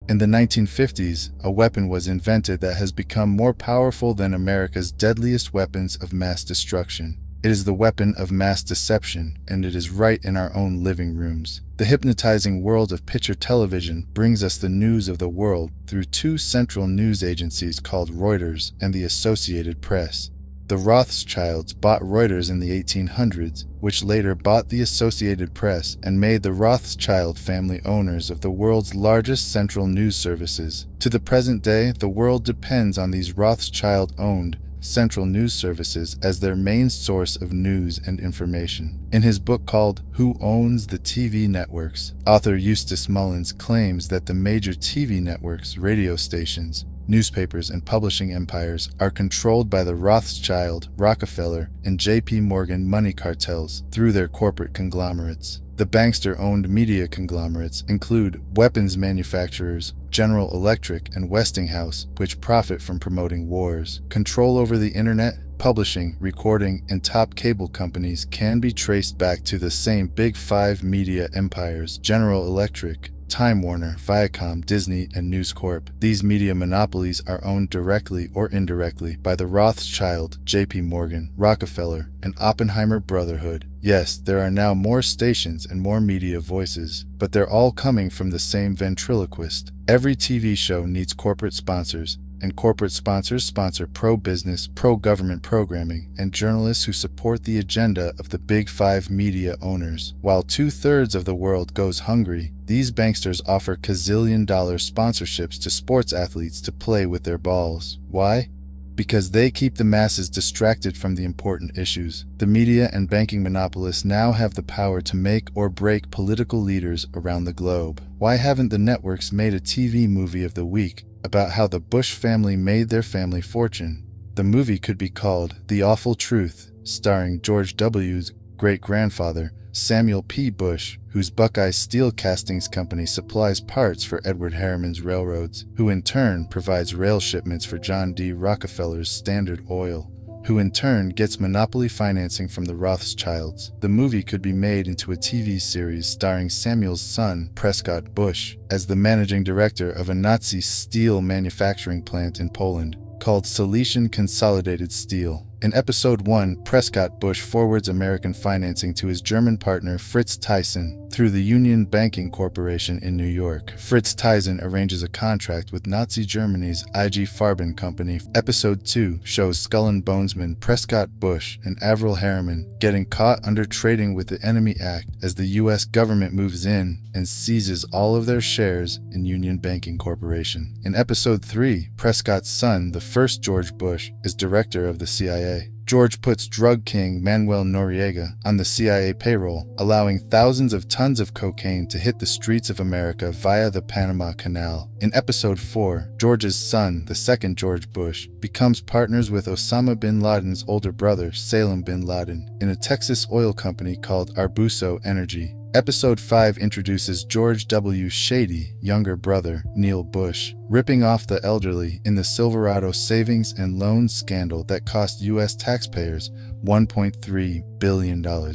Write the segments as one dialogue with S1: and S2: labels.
S1: In the 1950s, a weapon was invented that has become more powerful than America's deadliest weapons of mass destruction. It is the weapon of mass deception, and it is right in our own living rooms. The hypnotizing world of picture television brings us the news of the world through two central news agencies called Reuters and the Associated Press. The Rothschilds bought Reuters in the 1800s, which later bought the Associated Press and made the Rothschild family owners of the world's largest central news services. To the present day, the world depends on these Rothschild-owned central news services as their main source of news and information. In his book called Who Owns the TV Networks, author Eustace Mullins claims that the major TV networks, radio stations, newspapers, and publishing empires are controlled by the Rothschild, Rockefeller, and J.P. Morgan money cartels through their corporate conglomerates. The bankster-owned media conglomerates include weapons manufacturers, General Electric, and Westinghouse, which profit from promoting wars. Control over the internet, publishing, recording, and top cable companies can be traced back to the same Big Five media empires: General Electric, Time Warner, Viacom, Disney, and News Corp. These media monopolies are owned directly or indirectly by the Rothschild, J.P. Morgan, Rockefeller, and Oppenheimer Brotherhood. Yes, there are now more stations and more media voices, but they're all coming from the same ventriloquist. Every TV show needs corporate sponsors, and corporate sponsors sponsor pro-business, pro-government programming, and journalists who support the agenda of the Big Five media owners. While 2/3 of the world goes hungry, these banksters offer gazillion-dollar sponsorships to sports athletes to play with their balls. Why? Because they keep the masses distracted from the important issues. The media and banking monopolists now have the power to make or break political leaders around the globe. Why haven't the networks made a TV movie of the week about how the Bush family made their family fortune? The movie could be called The Awful Truth, starring George W.'s great-grandfather, Samuel P. Bush, whose Buckeye Steel Castings Company supplies parts for Edward Harriman's railroads, who in turn provides rail shipments for John D. Rockefeller's Standard Oil, who in turn gets monopoly financing from the Rothschilds. The movie could be made into a TV series starring Samuel's son, Prescott Bush, as the managing director of a Nazi steel manufacturing plant in Poland, called Silesian Consolidated Steel. In Episode 1, Prescott Bush forwards American financing to his German partner Fritz Thyssen through the Union Banking Corporation in New York. Fritz Thyssen arranges a contract with Nazi Germany's IG Farben Company. Episode 2 shows Skull and Bonesman Prescott Bush and Averell Harriman getting caught under trading with the Enemy Act as the U.S. government moves in and seizes all of their shares in Union Banking Corporation. In Episode 3, Prescott's son, the first George Bush, is director of the CIA. George puts drug king Manuel Noriega on the CIA payroll, allowing thousands of tons of cocaine to hit the streets of America via the Panama Canal. In Episode 4, George's son, the second George Bush, becomes partners with Osama bin Laden's older brother, Salem bin Laden, in a Texas oil company called Arbuso Energy. Episode 5 introduces George W. Shady, younger brother, Neil Bush, ripping off the elderly in the Silverado savings and loan scandal that cost U.S. taxpayers $1.3 billion.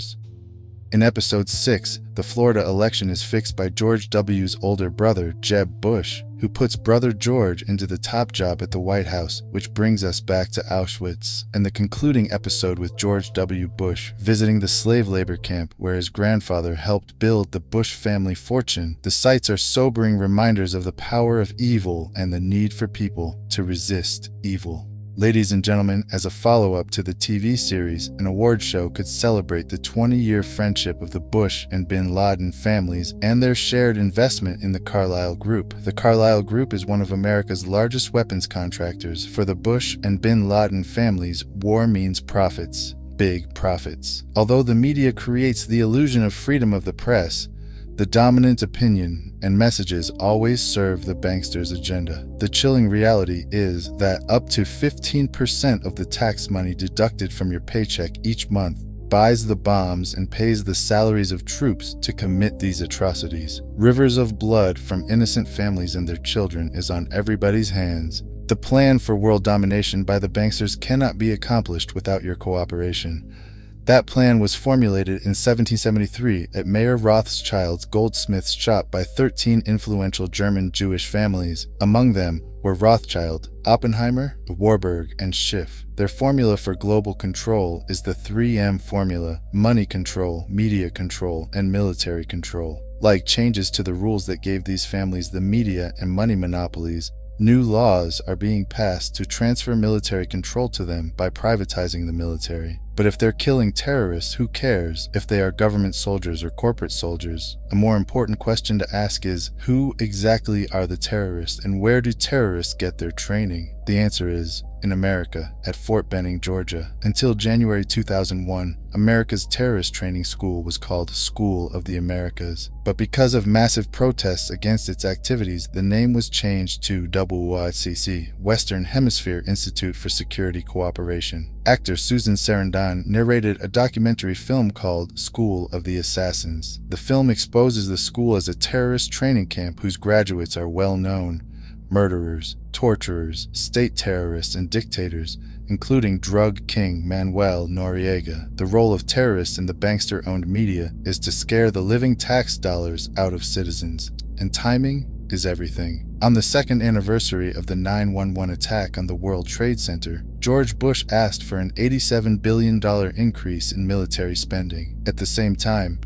S1: In Episode 6, the Florida election is fixed by George W.'s older brother, Jeb Bush, who puts brother George into the top job at the White House, which brings us back to Auschwitz, and the concluding episode with George W. Bush visiting the slave labor camp where his grandfather helped build the Bush family fortune. The sights are sobering reminders of the power of evil and the need for people to resist evil. Ladies and gentlemen, as a follow-up to the TV series, an award show could celebrate the 20-year friendship of the Bush and bin Laden families and their shared investment in the Carlyle Group. The Carlyle Group is one of America's largest weapons contractors. For the Bush and bin Laden families, war means profits, big profits. Although the media creates the illusion of freedom of the press, the dominant opinion and messages always serve the banksters' agenda. The chilling reality is that up to 15% of the tax money deducted from your paycheck each month buys the bombs and pays the salaries of troops to commit these atrocities. Rivers of blood from innocent families and their children is on everybody's hands. The plan for world domination by the banksters cannot be accomplished without your cooperation. That plan was formulated in 1773 at Mayer Rothschild's goldsmith's shop by 13 influential German Jewish families. Among them were Rothschild, Oppenheimer, Warburg, and Schiff. Their formula for global control is the 3M formula: money control, media control, and military control. Like changes to the rules that gave these families the media and money monopolies, new laws are being passed to transfer military control to them by privatizing the military. But if they're killing terrorists, who cares if they are government soldiers or corporate soldiers? A more important question to ask is, who exactly are the terrorists and where do terrorists get their training? The answer is, in America, at Fort Benning, Georgia. Until January 2001, America's terrorist training school was called School of the Americas. But because of massive protests against its activities, the name was changed to WICC, Western Hemisphere Institute for Security Cooperation. Actor Susan Sarandon narrated a documentary film called School of the Assassins. The film exposes the school as a terrorist training camp whose graduates are well known: murderers, torturers, state terrorists, and dictators, including drug king Manuel Noriega. The role of terrorists in the bankster-owned media is to scare the living tax dollars out of citizens, and timing is everything. On the second anniversary of the 9/11 attack on the World Trade Center, George Bush asked for an $87 billion increase in military spending. At the same time,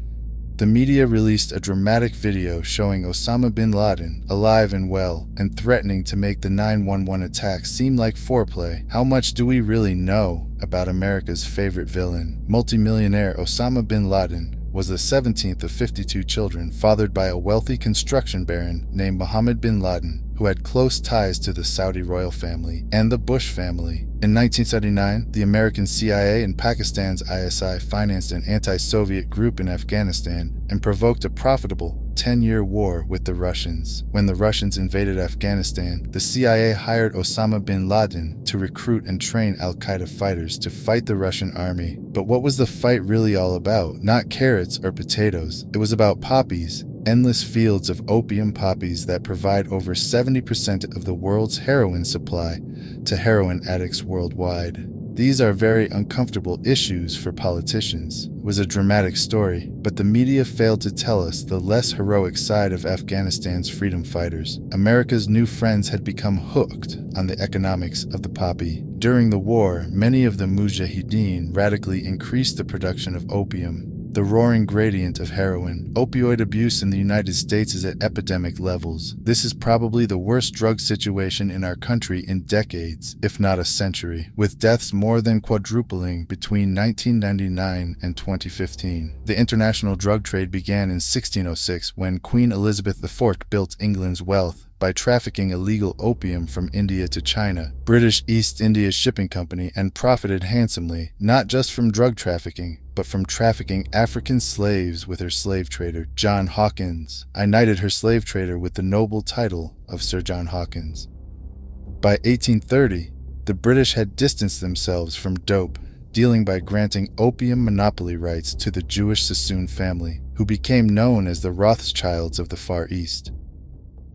S1: the media released a dramatic video showing Osama bin Laden alive and well and threatening to make the 9/11 attack seem like foreplay. How much do we really know about America's favorite villain? Multimillionaire Osama bin Laden was the 17th of 52 children fathered by a wealthy construction baron named Mohammed bin Laden, who had close ties to the Saudi royal family and the Bush family. In 1979, the American CIA and Pakistan's ISI financed an anti-Soviet group in Afghanistan and provoked a profitable 10-year war with the Russians. When the Russians invaded Afghanistan, the CIA hired Osama bin Laden to recruit and train al-Qaeda fighters to fight the Russian army. But what was the fight really all about? Not carrots or potatoes. It was about poppies. Endless fields of opium poppies that provide over 70% of the world's heroin supply to heroin addicts worldwide. These are very uncomfortable issues for politicians. It was a dramatic story, but the media failed to tell us the less heroic side of Afghanistan's freedom fighters. America's new friends had become hooked on the economics of the poppy. During the war, many of the mujahideen radically increased the production of opium, the roaring gradient of heroin. Opioid abuse in the United States is at epidemic levels. This is probably the worst drug situation in our country in decades, if not a century, with deaths more than quadrupling between 1999 and 2015. The international drug trade began in 1606 when Queen Elizabeth IV built England's wealth by trafficking illegal opium from India to China. British East India Shipping Company and profited handsomely, not just from drug trafficking, but from trafficking African slaves with her slave trader, John Hawkins. I knighted her slave trader with the noble title of Sir John Hawkins. By 1830, the British had distanced themselves from dope dealing by granting opium monopoly rights to the Jewish Sassoon family, who became known as the Rothschilds of the Far East.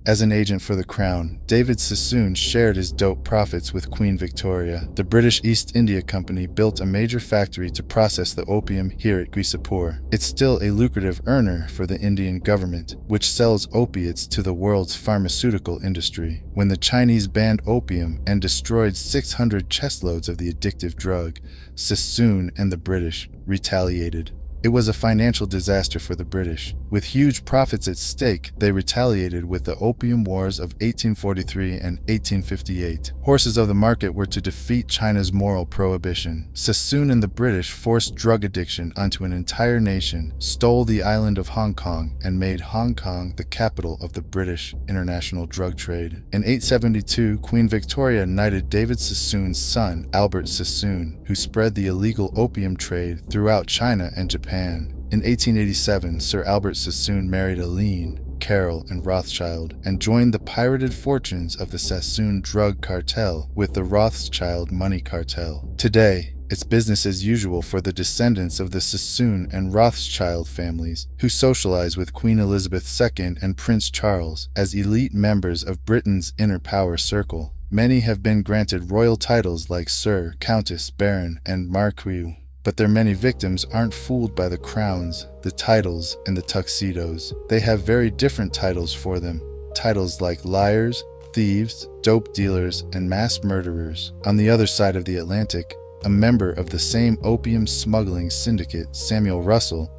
S1: As an agent for the crown, David Sassoon shared his dope profits with Queen Victoria. The British East India Company built a major factory to process the opium here at Grisapur. It's still a lucrative earner for the Indian government, which sells opiates to the world's pharmaceutical industry. When the Chinese banned opium and destroyed 600 chestloads of the addictive drug, Sassoon and the British retaliated. It was a financial disaster for the British. With huge profits at stake, they retaliated with the Opium Wars of 1843 and 1858. Horses of the market were to defeat China's moral prohibition. Sassoon and the British forced drug addiction onto an entire nation, stole the island of Hong Kong, and made Hong Kong the capital of the British international drug trade. In 872, Queen Victoria knighted David Sassoon's son, Albert Sassoon, who spread the illegal opium trade throughout China and Japan. In 1887, Sir Albert Sassoon married Aline, Carol, and Rothschild, and joined the pirated fortunes of the Sassoon drug cartel with the Rothschild money cartel. Today, it's business as usual for the descendants of the Sassoon and Rothschild families, who socialize with Queen Elizabeth II and Prince Charles as elite members of Britain's inner power circle. Many have been granted royal titles like Sir, Countess, Baron, and Marquis. But their many victims aren't fooled by the crowns, the titles, and the tuxedos. They have very different titles for them. Titles like liars, thieves, dope dealers, and mass murderers. On the other side of the Atlantic, a member of the same opium smuggling syndicate, Samuel Russell,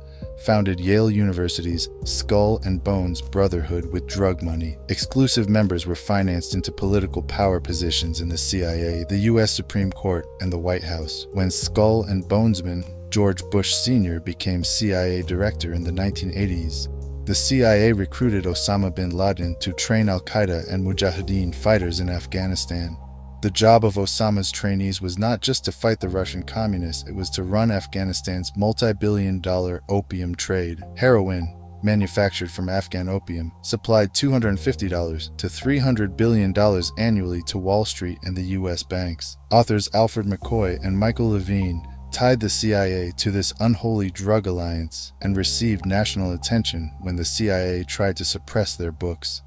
S1: founded Yale University's Skull and Bones Brotherhood with drug money. Exclusive members were financed into political power positions in the CIA, the U.S. Supreme Court, and the White House. When Skull and Bonesman George Bush Sr. became CIA director in the 1980s, the CIA recruited Osama bin Laden to train al-Qaeda and Mujahideen fighters in Afghanistan. The job of Osama's trainees was not just to fight the Russian communists, it was to run Afghanistan's multi-billion-dollar opium trade. Heroin, manufactured from Afghan opium, supplied $250 to $300 billion annually to Wall Street and the U.S. banks. Authors Alfred McCoy and Michael Levine tied the CIA to this unholy drug alliance and received national attention when the CIA tried to suppress their books.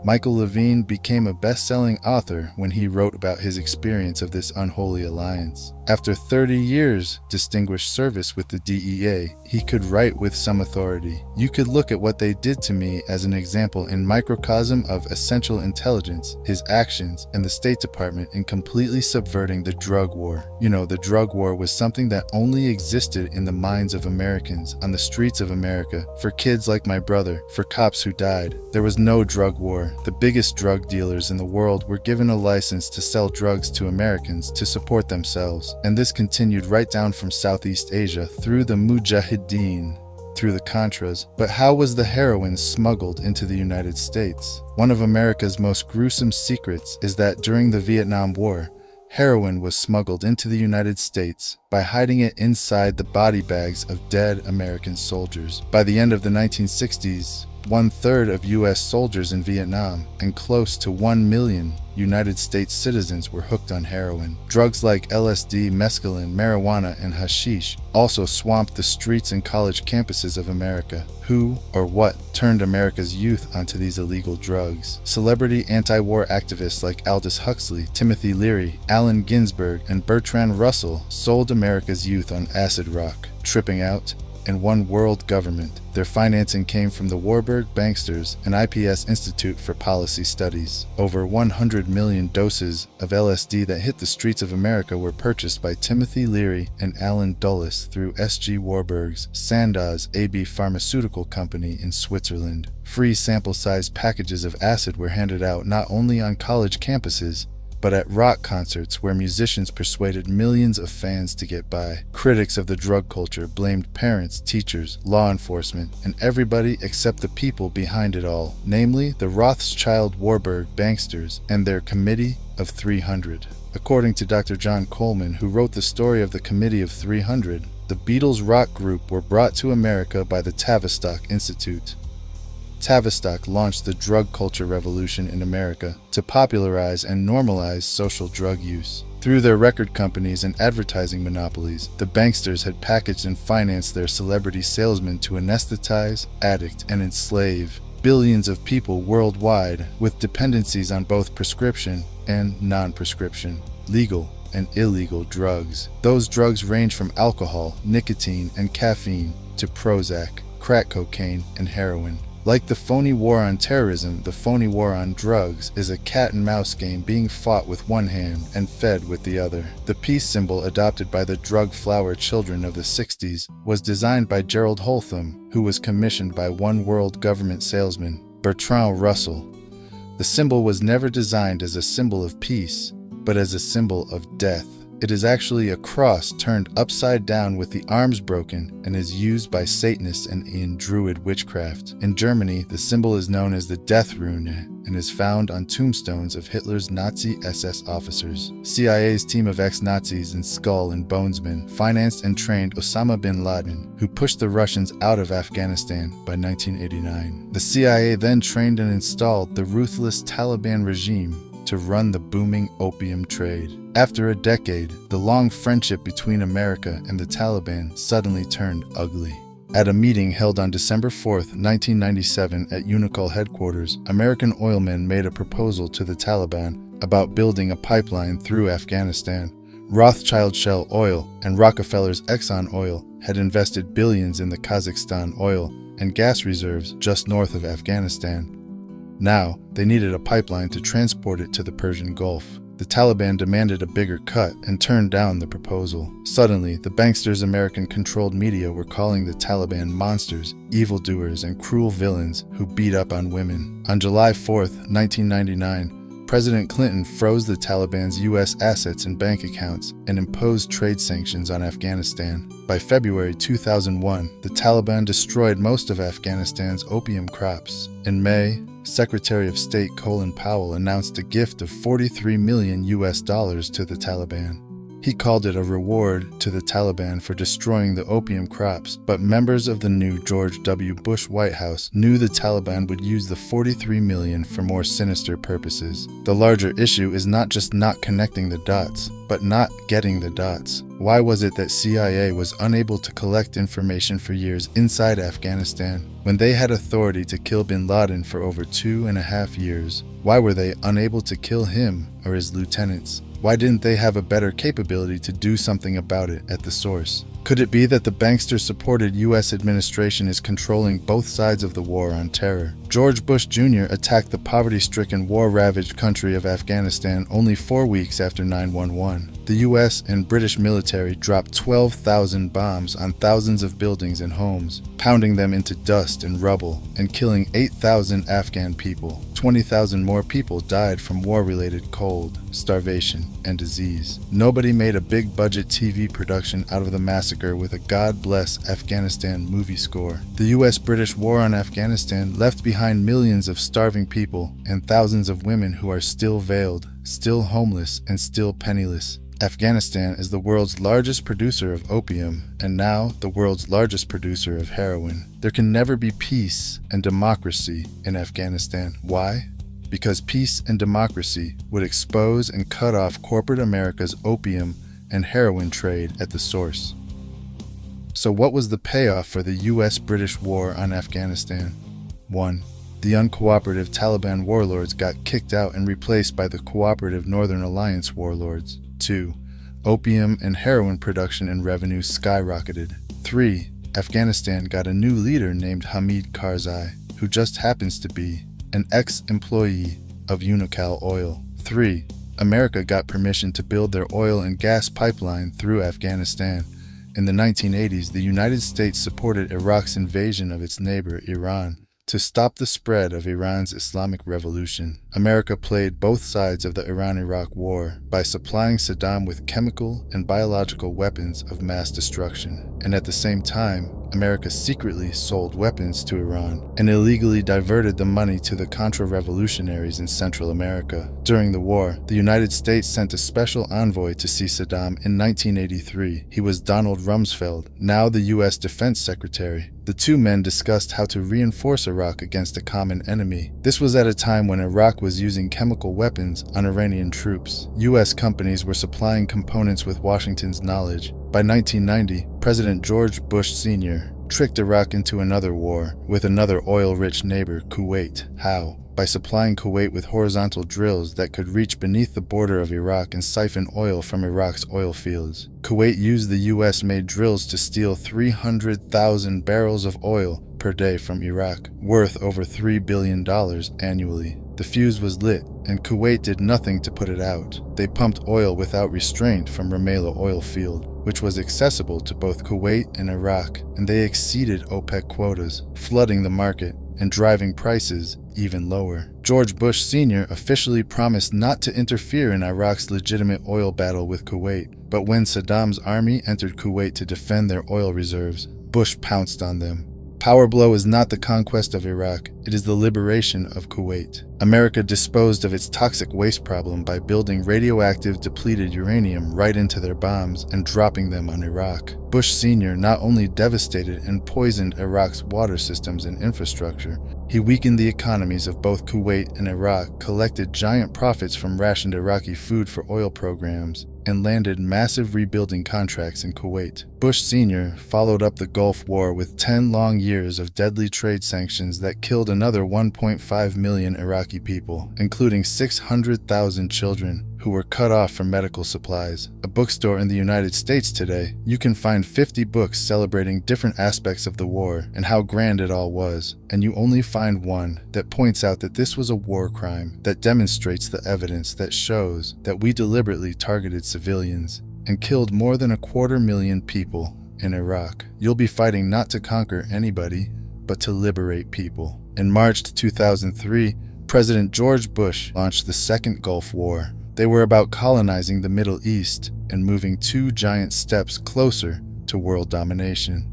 S1: Michael Levine became a best-selling author when he wrote about his experience of this unholy alliance. After 30 years distinguished service with the DEA, he could write with some authority. You could look at what they did to me as an example in microcosm of essential intelligence, his actions, and the State Department in completely subverting the drug war. You know, the drug war was something that only existed in the minds of Americans, on the streets of America, for kids like my brother, for cops who died. There was no drug war. The biggest drug dealers in the world were given a license to sell drugs to Americans to support themselves, and this continued right down from Southeast Asia through the Mujahideen, through the Contras. But how was the heroin smuggled into the United States? One of America's most gruesome secrets is that during the Vietnam War, heroin was smuggled into the United States by hiding it inside the body bags of dead American soldiers. By the end of the 1960s, 1/3 of U.S. soldiers in Vietnam and close to 1 million United States citizens were hooked on heroin. Drugs like LSD, mescaline, marijuana, and hashish also swamped the streets and college campuses of America. Who or what turned America's youth onto these illegal drugs? Celebrity anti-war activists like Aldous Huxley, Timothy Leary, Allen Ginsberg, and Bertrand Russell sold America's youth on acid rock, tripping out, and one world government. Their financing came from the Warburg Banksters and IPS Institute for Policy Studies. Over 100 million doses of LSD that hit the streets of America were purchased by Timothy Leary and Alan Dulles through S.G. Warburg's Sandoz AB Pharmaceutical Company in Switzerland. Free sample-sized packages of acid were handed out not only on college campuses, but at rock concerts where musicians persuaded millions of fans to get by. Critics of the drug culture blamed parents, teachers, law enforcement, and everybody except the people behind it all, namely the Rothschild-Warburg banksters and their Committee of 300. According to Dr. John Coleman, who wrote the story of the Committee of 300, the Beatles rock group were brought to America by the Tavistock Institute. Tavistock launched the drug culture revolution in America to popularize and normalize social drug use. Through their record companies and advertising monopolies, the banksters had packaged and financed their celebrity salesmen to anesthetize, addict, and enslave billions of people worldwide with dependencies on both prescription and non-prescription, legal and illegal drugs. Those drugs range from alcohol, nicotine, and caffeine to Prozac, crack cocaine, and heroin. Like the phony war on terrorism, the phony war on drugs is a cat-and-mouse game being fought with one hand and fed with the other. The peace symbol adopted by the drug flower children of the 60s was designed by Gerald Holtham, who was commissioned by one world government salesman, Bertrand Russell. The symbol was never designed as a symbol of peace, but as a symbol of death. It is actually a cross turned upside down with the arms broken and is used by Satanists and in Druid witchcraft. In Germany, the symbol is known as the Death Rune and is found on tombstones of Hitler's Nazi SS officers. CIA's team of ex-Nazis and Skull and Bonesmen financed and trained Osama bin Laden, who pushed the Russians out of Afghanistan by 1989. The CIA then trained and installed the ruthless Taliban regime to run the booming opium trade. After a decade, the long friendship between America and the Taliban suddenly turned ugly. At a meeting held on December 4, 1997 at Unicol headquarters, American oilmen made a proposal to the Taliban about building a pipeline through Afghanistan, Rothschild Shell Oil and Rockefeller's Exxon Oil had invested billions in the Kazakhstan oil and gas reserves just north of Afghanistan. Now, they needed a pipeline to transport it to the Persian Gulf. The Taliban demanded a bigger cut and turned down the proposal. Suddenly, the banksters' American-controlled media were calling the Taliban monsters, evildoers, and cruel villains who beat up on women. On July 4, 1999, President Clinton froze the Taliban's U.S. assets and bank accounts and imposed trade sanctions on Afghanistan. By February 2001, the Taliban destroyed most of Afghanistan's opium crops. In May, Secretary of State Colin Powell announced a gift of $43 million to the Taliban. He called it a reward to the Taliban for destroying the opium crops, but members of the new George W. Bush White House knew the Taliban would use the $43 million for more sinister purposes. The larger issue is not just not connecting the dots, but not getting the dots. Why was it that CIA was unable to collect information for years inside Afghanistan when they had authority to kill bin Laden for over 2.5 years? Why were they unable to kill him or his lieutenants? Why didn't they have a better capability to do something about it at the source? Could it be that the bankster-supported U.S. administration is controlling both sides of the war on terror? George Bush Jr. attacked the poverty-stricken, war-ravaged country of Afghanistan only 4 weeks after 9/11. The U.S. and British military dropped 12,000 bombs on thousands of buildings and homes, pounding them into dust and rubble, and killing 8,000 Afghan people. 20,000 more people died from war-related cold, starvation, and disease. Nobody made a big-budget TV production out of the massacre with a God Bless Afghanistan movie score. The U.S.-British war on Afghanistan left behind millions of starving people and thousands of women who are still veiled, still homeless, and still penniless. Afghanistan is the world's largest producer of opium, and now the world's largest producer of heroin. There can never be peace and democracy in Afghanistan. Why? Because peace and democracy would expose and cut off corporate America's opium and heroin trade at the source. So what was the payoff for the U.S.-British war on Afghanistan? 1. The uncooperative Taliban warlords got kicked out and replaced by the cooperative Northern Alliance warlords. 2. Opium and heroin production and revenue skyrocketed. 3. Afghanistan got a new leader named Hamid Karzai, who just happens to be an ex-employee of Unocal Oil. 3. America got permission to build their oil and gas pipeline through Afghanistan. In the 1980s, the United States supported Iraq's invasion of its neighbor, Iran, to stop the spread of Iran's Islamic Revolution. America played both sides of the Iran-Iraq war by supplying Saddam with chemical and biological weapons of mass destruction. And at the same time, America secretly sold weapons to Iran and illegally diverted the money to the Contra-revolutionaries in Central America. During the war, the United States sent a special envoy to see Saddam in 1983. He was Donald Rumsfeld, now the U.S. Defense Secretary. The two men discussed how to reinforce Iraq against a common enemy. This was at a time when Iraq was using chemical weapons on Iranian troops. U.S. companies were supplying components with Washington's knowledge. By 1990, President George Bush Sr. tricked Iraq into another war with another oil-rich neighbor, Kuwait. How? By supplying Kuwait with horizontal drills that could reach beneath the border of Iraq and siphon oil from Iraq's oil fields. Kuwait used the U.S.-made drills to steal 300,000 barrels of oil per day from Iraq, worth over $3 billion annually. The fuse was lit, and Kuwait did nothing to put it out. They pumped oil without restraint from Rumaila oil field, which was accessible to both Kuwait and Iraq, and they exceeded OPEC quotas, flooding the market and driving prices even lower. George Bush Sr. officially promised not to interfere in Iraq's legitimate oil battle with Kuwait, but when Saddam's army entered Kuwait to defend their oil reserves, Bush pounced on them. Power blow is not the conquest of Iraq, it is the liberation of Kuwait. America disposed of its toxic waste problem by building radioactive depleted uranium right into their bombs and dropping them on Iraq. Bush Sr. not only devastated and poisoned Iraq's water systems and infrastructure, he weakened the economies of both Kuwait and Iraq, collected giant profits from rationed Iraqi food for oil programs, and landed massive rebuilding contracts in Kuwait. Bush Sr. followed up the Gulf War with 10 long years of deadly trade sanctions that killed another 1.5 million Iraqi people, including 600,000 children. who were cut off from medical supplies. A bookstore in the United States today, you can find 50 books celebrating different aspects of the war and how grand it all was, and you only find one that points out that this was a war crime, that demonstrates the evidence that shows that we deliberately targeted civilians and killed more than 250,000 people in Iraq. You'll be fighting not to conquer anybody, but to liberate people. In March 2003, President George Bush launched the Second Gulf War. They were about colonizing the Middle East and moving 2 giant steps closer to world domination.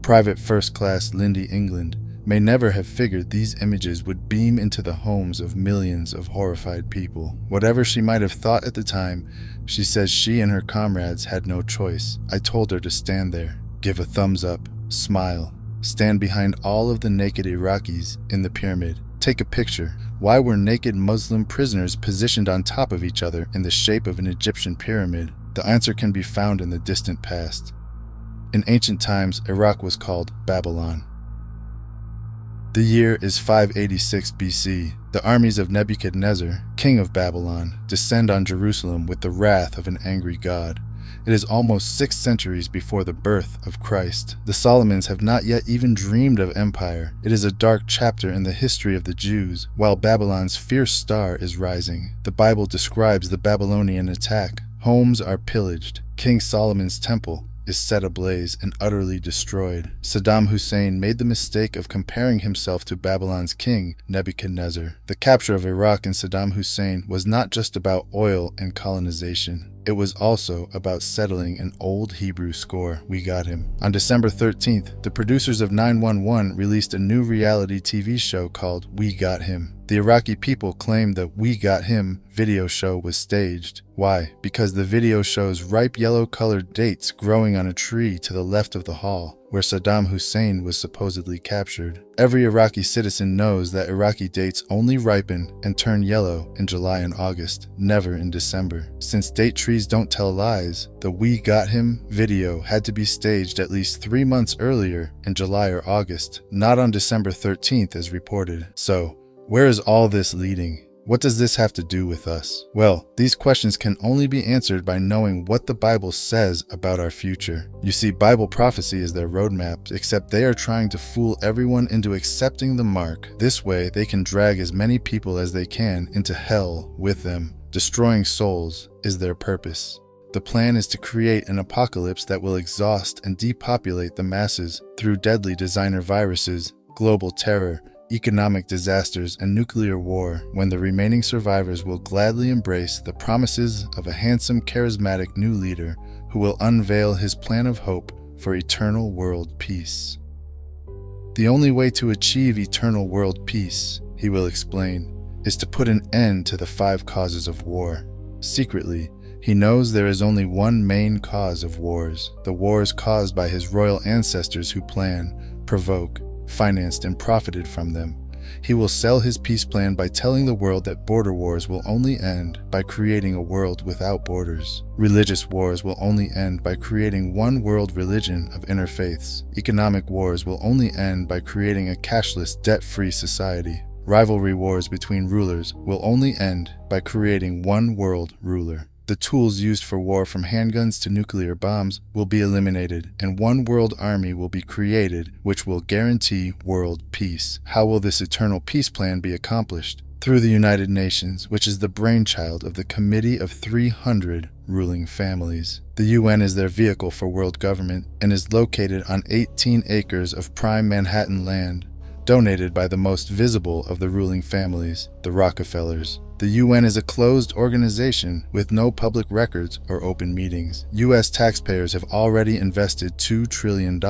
S1: Private First Class Lindy England may never have figured these images would beam into the homes of millions of horrified people. Whatever she might have thought at the time, she says she and her comrades had no choice. I told her to stand there, give a thumbs up, smile, stand behind all of the naked Iraqis in the pyramid. Take a picture. Why were naked Muslim prisoners positioned on top of each other in the shape of an Egyptian pyramid? The answer can be found in the distant past. In ancient times, Iraq was called Babylon. The year is 586 BC. The armies of Nebuchadnezzar, king of Babylon, descend on Jerusalem with the wrath of an angry god. It is almost 6 centuries before the birth of Christ. The Solomons have not yet even dreamed of empire. It is a dark chapter in the history of the Jews, while Babylon's fierce star is rising. The Bible describes the Babylonian attack. Homes are pillaged. King Solomon's temple is set ablaze and utterly destroyed. Saddam Hussein made the mistake of comparing himself to Babylon's king, Nebuchadnezzar. The capture of Iraq and Saddam Hussein was not just about oil and colonization. It was also about settling an old Hebrew score. We got him. On December 13th, the producers of 911 released a new reality TV show called We Got Him. The Iraqi people claimed the We Got Him video show was staged. Why? Because the video shows ripe yellow-colored dates growing on a tree to the left of the hall, where Saddam Hussein was supposedly captured. Every Iraqi citizen knows that Iraqi dates only ripen and turn yellow in July and August, never in December. Since date trees don't tell lies, the We Got Him video had to be staged at least 3 months earlier in July or August, not on December 13th as reported. So, where is all this leading? What does this have to do with us? Well, these questions can only be answered by knowing what the Bible says about our future. You see, Bible prophecy is their roadmap, except they are trying to fool everyone into accepting the mark. This way, they can drag as many people as they can into hell with them. Destroying souls is their purpose. The plan is to create an apocalypse that will exhaust and depopulate the masses through deadly designer viruses, global terror, economic disasters, and nuclear war, when the remaining survivors will gladly embrace the promises of a handsome, charismatic new leader who will unveil his plan of hope for eternal world peace. The only way to achieve eternal world peace, he will explain, is to put an end to the 5 causes of war. Secretly, he knows there is only one main cause of wars, the wars caused by his royal ancestors who plan, provoke, financed and profited from them. He will sell his peace plan by telling the world that border wars will only end by creating a world without borders. Religious wars will only end by creating one world religion of interfaiths. Economic wars will only end by creating a cashless, debt-free society. Rivalry wars between rulers will only end by creating one world ruler. The tools used for war, from handguns to nuclear bombs, will be eliminated, and one world army will be created which will guarantee world peace. How will this eternal peace plan be accomplished? Through the United Nations, which is the brainchild of the Committee of 300 ruling families. The UN is their vehicle for world government and is located on 18 acres of prime Manhattan land, donated by the most visible of the ruling families, the Rockefellers. The UN is a closed organization with no public records or open meetings. US taxpayers have already invested $2 trillion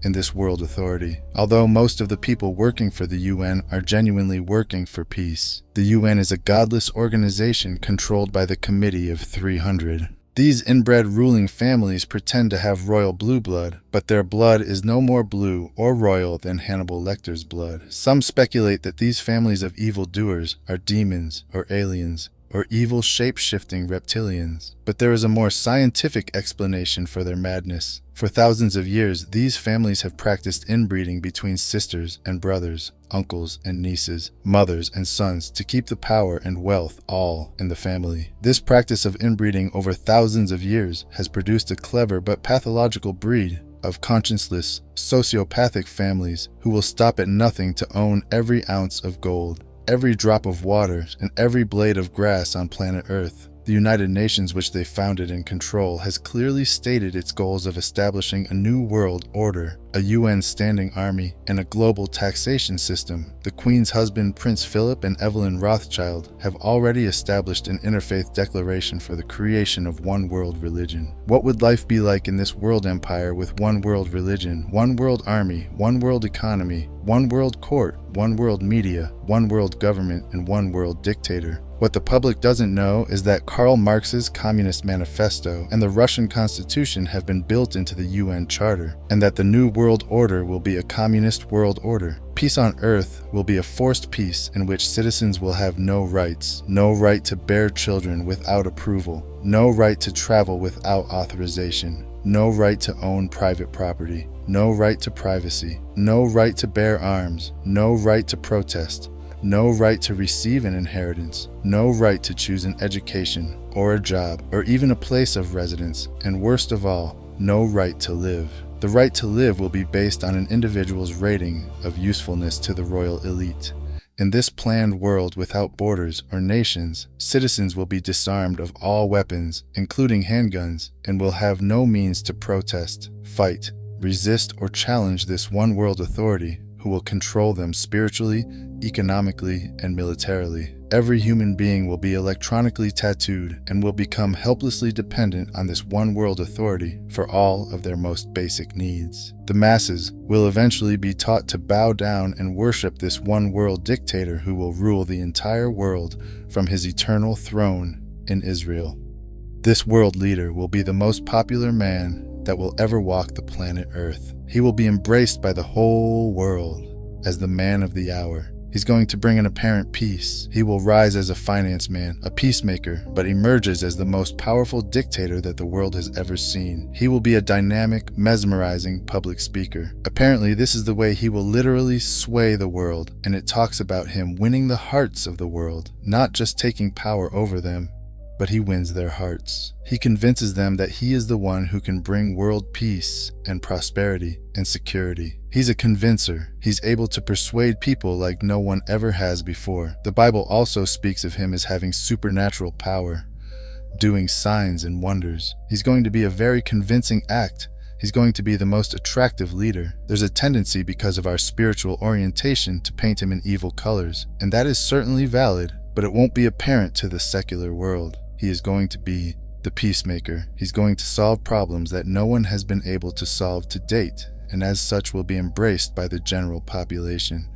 S1: in this world authority, although most of the people working for the UN are genuinely working for peace. The UN is a godless organization controlled by the Committee of 300. These inbred ruling families pretend to have royal blue blood, but their blood is no more blue or royal than Hannibal Lecter's blood. Some speculate that these families of evildoers are demons or aliens, or evil shape-shifting reptilians. But there is a more scientific explanation for their madness. For thousands of years, these families have practiced inbreeding between sisters and brothers, uncles and nieces, mothers and sons to keep the power and wealth all in the family. This practice of inbreeding over thousands of years has produced a clever but pathological breed of conscienceless, sociopathic families who will stop at nothing to own every ounce of gold, every drop of water, and every blade of grass on planet Earth. The United Nations, which they founded and control, has clearly stated its goals of establishing a new world order, a UN standing army, and a global taxation system. The Queen's husband, Prince Philip, and Evelyn Rothschild have already established an interfaith declaration for the creation of one world religion. What would life be like in this world empire with one world religion, one world army, one world economy, one world court, one world media, one world government, and one world dictator? What the public doesn't know is that Karl Marx's Communist Manifesto and the Russian Constitution have been built into the UN Charter, and that the New World Order will be a communist world order. Peace on Earth will be a forced peace in which citizens will have no rights, no right to bear children without approval, no right to travel without authorization, no right to own private property, no right to privacy, no right to bear arms, no right to protest, no right to receive an inheritance, no right to choose an education or a job or even a place of residence, and worst of all, no right to live. The right to live will be based on an individual's rating of usefulness to the royal elite. In this planned world without borders or nations, citizens will be disarmed of all weapons, including handguns, and will have no means to protest, fight, resist, or challenge this one world authority who will control them spiritually, economically, and militarily. Every human being will be electronically tattooed and will become helplessly dependent on this one world authority for all of their most basic needs. The masses will eventually be taught to bow down and worship this one world dictator who will rule the entire world from his eternal throne in Israel. This world leader will be the most popular man that will ever walk the planet Earth. He will be embraced by the whole world as the man of the hour. He's going to bring an apparent peace. He will rise as a finance man, a peacemaker, but emerges as the most powerful dictator that the world has ever seen. He will be a dynamic, mesmerizing public speaker. Apparently, this is the way he will literally sway the world, and it talks about him winning the hearts of the world, not just taking power over them, but he wins their hearts. He convinces them that he is the one who can bring world peace and prosperity and security. He's a convincer. He's able to persuade people like no one ever has before. The Bible also speaks of him as having supernatural power, doing signs and wonders. He's going to be a very convincing act. He's going to be the most attractive leader. There's a tendency because of our spiritual orientation to paint him in evil colors, and that is certainly valid, but it won't be apparent to the secular world. He is going to be the peacemaker. He's going to solve problems that no one has been able to solve to date, and as such will be embraced by the general population.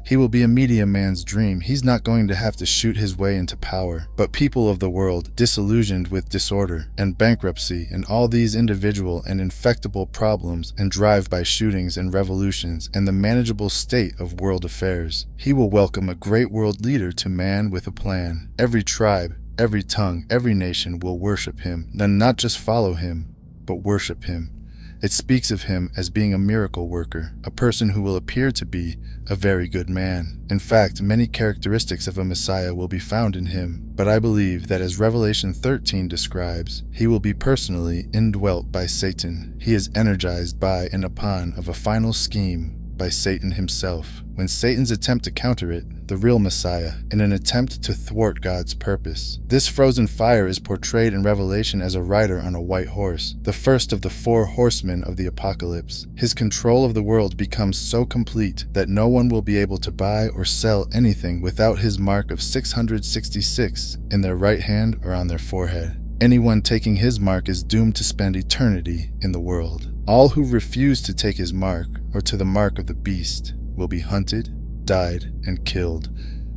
S1: He will be a media man's dream. He's not going to have to shoot his way into power, but people of the world, disillusioned with disorder and bankruptcy and all these individual and infectable problems and drive-by shootings and revolutions and the manageable state of world affairs. He will welcome a great world leader to man with a plan. Every tribe, every tongue, every nation will worship him, then not just follow him, but worship him. It speaks of him as being a miracle worker, a person who will appear to be a very good man. In fact, many characteristics of a Messiah will be found in him, but I believe that as Revelation 13 describes, he will be personally indwelt by Satan. He is energized by and upon of a final scheme by Satan himself. When Satan's attempt to counter it, the real Messiah, in an attempt to thwart God's purpose. This frozen fire is portrayed in Revelation as a rider on a white horse, the first of the 4 horsemen of the apocalypse. His control of the world becomes so complete that no one will be able to buy or sell anything without his mark of 666 in their right hand or on their forehead. Anyone taking his mark is doomed to spend eternity in the world. All who refuse to take his mark, or to the mark of the beast, will be hunted, died, and killed.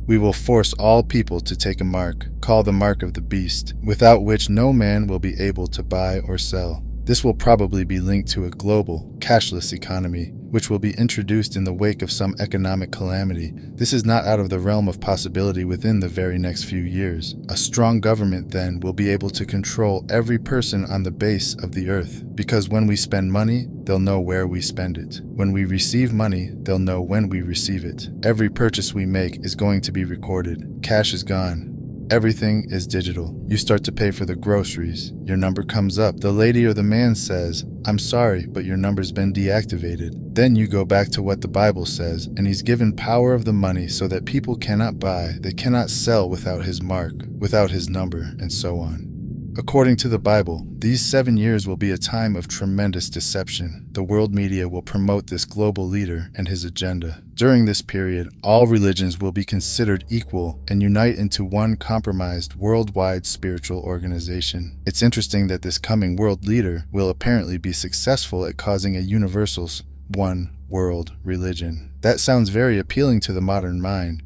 S1: We will force all people to take a mark, called the mark of the beast, without which no man will be able to buy or sell. This will probably be linked to a global, cashless economy, which will be introduced in the wake of some economic calamity. This is not out of the realm of possibility within the very next few years. A strong government then will be able to control every person on the base of the earth, because when we spend money, they'll know where we spend it. When we receive money, they'll know when we receive it. Every purchase we make is going to be recorded. Cash is gone. Everything is digital. You start to pay for the groceries. Your number comes up. The lady or the man says, "I'm sorry, but your number's been deactivated." Then you go back to what the Bible says, and he's given power of the money so that people cannot buy, they cannot sell without his mark, without his number, and so on. According to the Bible, these 7 years will be a time of tremendous deception. The world media will promote this global leader and his agenda. During this period, all religions will be considered equal and unite into one compromised worldwide spiritual organization. It's interesting that this coming world leader will apparently be successful at causing a universal one world religion. That sounds very appealing to the modern mind,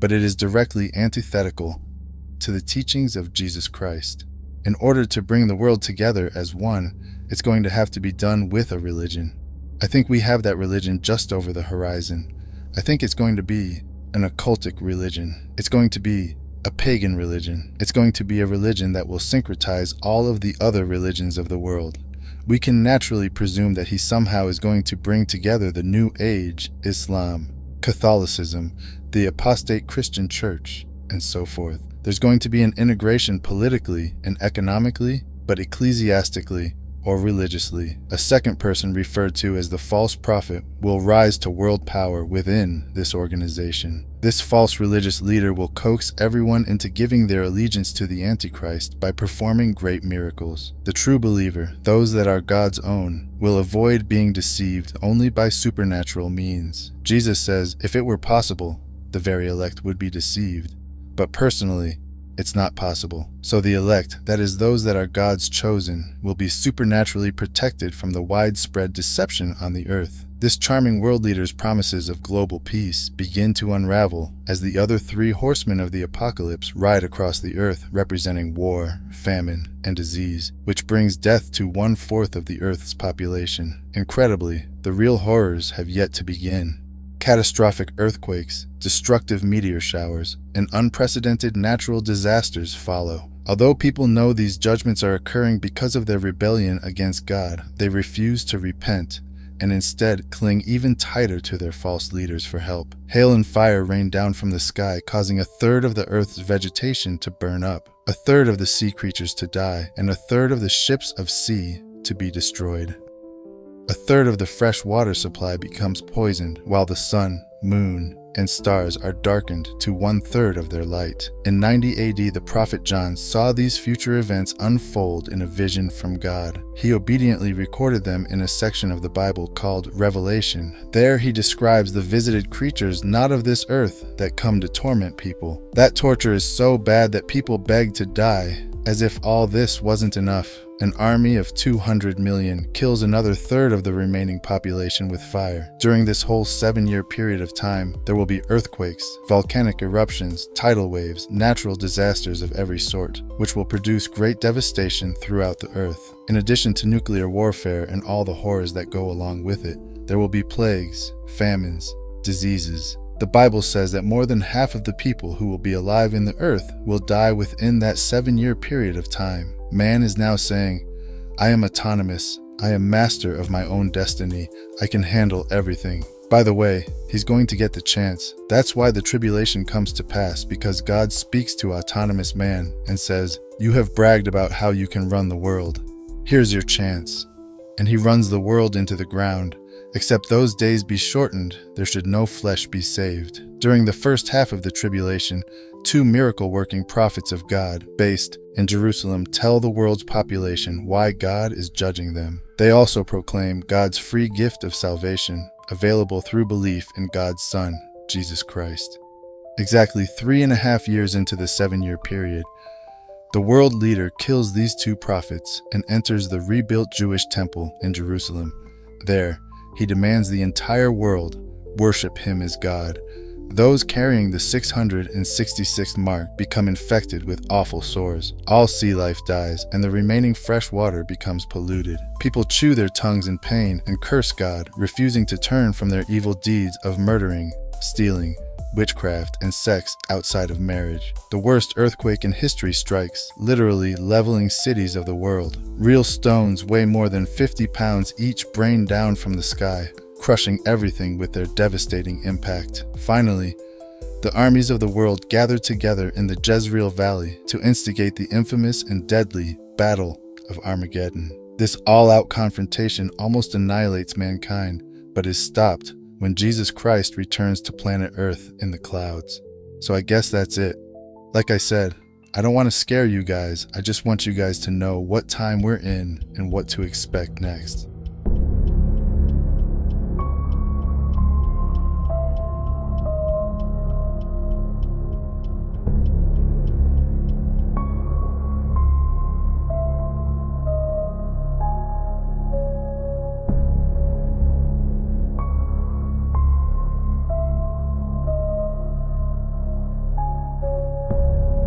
S1: but it is directly antithetical to the teachings of Jesus Christ. In order to bring the world together as one, it's going to have to be done with a religion. I think we have that religion just over the horizon. I think it's going to be an occultic religion. It's going to be a pagan religion. It's going to be a religion that will syncretize all of the other religions of the world. We can naturally presume that he somehow is going to bring together the New Age, Islam, Catholicism, the apostate Christian church, and so forth. There's going to be an integration politically and economically, but ecclesiastically or religiously. A second person referred to as the false prophet will rise to world power within this organization. This false religious leader will coax everyone into giving their allegiance to the Antichrist by performing great miracles. The true believer, those that are God's own, will avoid being deceived only by supernatural means. Jesus says, if it were possible, the very elect would be deceived. But personally, it's not possible. So the elect, that is those that are God's chosen, will be supernaturally protected from the widespread deception on the earth. This charming world leader's promises of global peace begin to unravel as the other 3 horsemen of the apocalypse ride across the earth, representing war, famine, and disease, which brings death to 1/4 of the earth's population. Incredibly, the real horrors have yet to begin. Catastrophic earthquakes, destructive meteor showers, and unprecedented natural disasters follow. Although people know these judgments are occurring because of their rebellion against God, they refuse to repent and instead cling even tighter to their false leaders for help. Hail and fire rain down from the sky, causing 1/3 of the earth's vegetation to burn up, 1/3 of the sea creatures to die, and 1/3 of the ships of sea to be destroyed. 1/3 of the fresh water supply becomes poisoned, while the sun, moon, and stars are darkened to 1/3 of their light. In 90 AD, the prophet John saw these future events unfold in a vision from God. He obediently recorded them in a section of the Bible called Revelation. There he describes the visited creatures not of this earth that come to torment people. That torture is so bad that people beg to die. As if all this wasn't enough, an army of 200 million kills another 1/3 of the remaining population with fire. During this whole 7-year period of time, there will be earthquakes, volcanic eruptions, tidal waves, natural disasters of every sort, which will produce great devastation throughout the earth. In addition to nuclear warfare and all the horrors that go along with it, there will be plagues, famines, diseases. The Bible says that more than half of the people who will be alive in the earth will die within that 7-year period of time. Man is now saying, I am autonomous. I am master of my own destiny. I can handle everything. By the way, he's going to get the chance. That's why the tribulation comes to pass, because God speaks to autonomous man and says, you have bragged about how you can run the world. Here's your chance. And he runs the world into the ground. Except those days be shortened, there should no flesh be saved. During the first half of the tribulation, 2 miracle-working prophets of God, based in Jerusalem, tell the world's population why God is judging them. They also proclaim God's free gift of salvation, available through belief in God's Son, Jesus Christ. Exactly 3.5 years into the 7-year period, the world leader kills these 2 prophets and enters the rebuilt Jewish temple in Jerusalem. There, he demands the entire world worship him as God, Those carrying the 666th mark become infected with awful sores. All sea life dies, and the remaining fresh water becomes polluted. People chew their tongues in pain and curse God, refusing to turn from their evil deeds of murdering, stealing, witchcraft, and sex outside of marriage. The worst earthquake in history strikes, literally leveling cities of the world. Real stones weigh more than 50 pounds each rain down from the sky, crushing everything with their devastating impact. Finally, the armies of the world gather together in the Jezreel Valley to instigate the infamous and deadly Battle of Armageddon. This all-out confrontation almost annihilates mankind, but is stopped when Jesus Christ returns to planet Earth in the clouds. So I guess that's it. Like I said, I don't want to scare you guys. I just want you guys to know what time we're in and what to expect next.